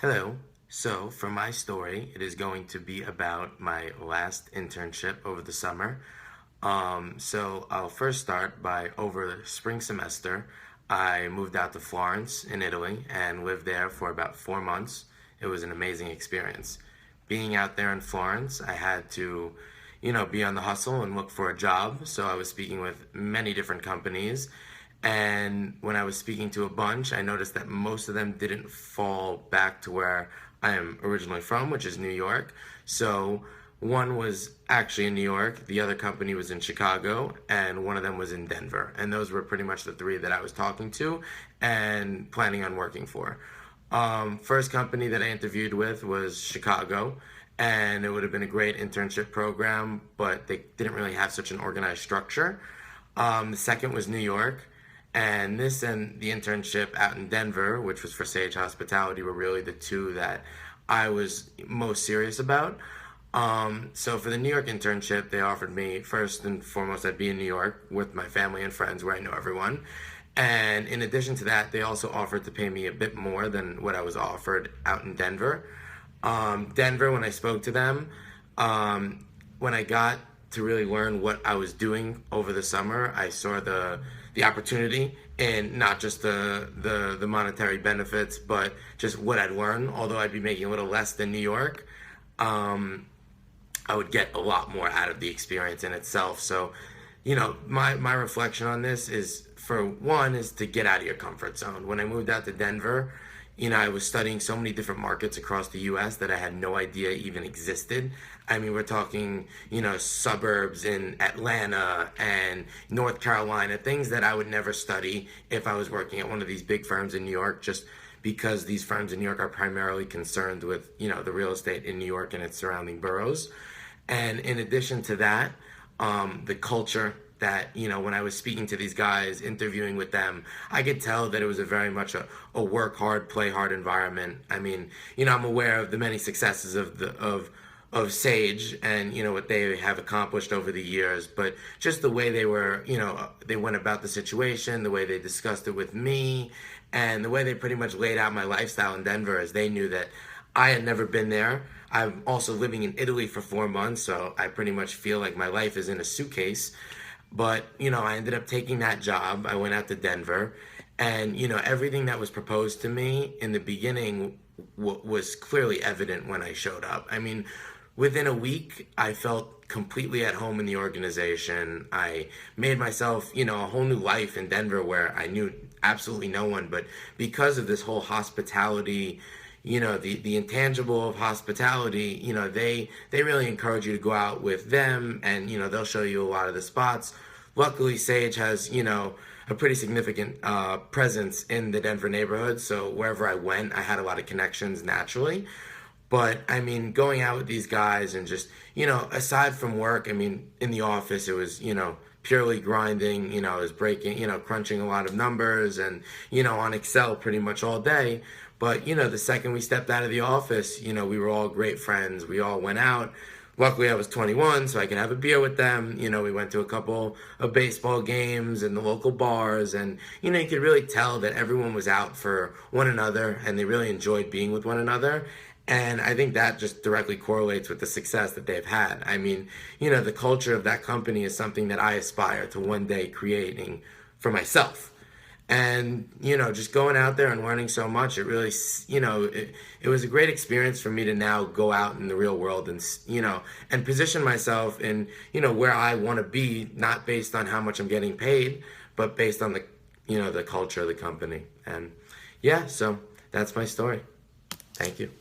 Hello. So, for my story, it is going to be about my last internship over the summer. So I'll first start by over the spring semester, I moved out to Florence in Italy and lived there for about 4 months. It was an amazing experience. Being out there in Florence, I had to, be on the hustle and look for a job. So I was speaking with many different companies. And when I was speaking to a bunch, I noticed that most of them didn't fall back to where I am originally from, which is New York. So one was actually in New York, the other company was in Chicago, and one of them was in Denver. And those were pretty much the three that I was talking to and planning on working for. First company that I interviewed with was Chicago, and it would have been a great internship program, but they didn't really have such an organized structure. The second was New York, and this and the internship out in Denver, which was for Sage Hospitality, were really the two that I was most serious about. So for the New York internship, they offered me first and foremost I'd be in New York with my family and friends where I know everyone. And in addition to that, they also offered to pay me a bit more than what I was offered out in Denver. Denver, when I spoke to them, when I got to really learn what I was doing over the summer, I saw the opportunity in not just the monetary benefits, but just what I'd learn. Although I'd be making a little less than New York, I would get a lot more out of the experience in itself. So, my reflection on this is, for one, is to get out of your comfort zone. When I moved out to Denver, I was studying so many different markets across the US that I had no idea even existed. I mean, we're talking, suburbs in Atlanta and North Carolina, things that I would never study if I was working at one of these big firms in New York, just because these firms in New York are primarily concerned with, the real estate in New York and its surrounding boroughs. And in addition to that, the culture that, when I was speaking to these guys, interviewing with them, I could tell that it was a very much a work hard, play hard environment. I mean, I'm aware of the many successes of Sage and, what they have accomplished over the years, but just the way they were, they went about the situation, the way they discussed it with me, and the way they pretty much laid out my lifestyle in Denver, as they knew that I had never been there. I'm also living in Italy for 4 months, so I pretty much feel like my life is in a suitcase. But, I ended up taking that job. I went out to Denver, and, everything that was proposed to me in the beginning was clearly evident when I showed up. I mean, within a week, I felt completely at home in the organization. I made myself, a whole new life in Denver where I knew absolutely no one. But because of this whole hospitality, the intangible of hospitality, they really encourage you to go out with them, and, they'll show you a lot of the spots. Luckily, Sage has, a pretty significant presence in the Denver neighborhood, so wherever I went, I had a lot of connections naturally. But, I mean, going out with these guys and just, aside from work, I mean, in the office, it was, purely grinding. I was crunching a lot of numbers and, on Excel pretty much all day. But, the second we stepped out of the office, we were all great friends. We all went out. Luckily, I was 21, so I could have a beer with them. We went to a couple of baseball games in the local bars. And, you could really tell that everyone was out for one another and they really enjoyed being with one another. And I think that just directly correlates with the success that they've had. I mean, the culture of that company is something that I aspire to one day creating for myself. And, just going out there and learning so much, it really, it was a great experience for me to now go out in the real world and, and position myself in, where I want to be, not based on how much I'm getting paid, but based on the culture of the company. And yeah, so that's my story. Thank you.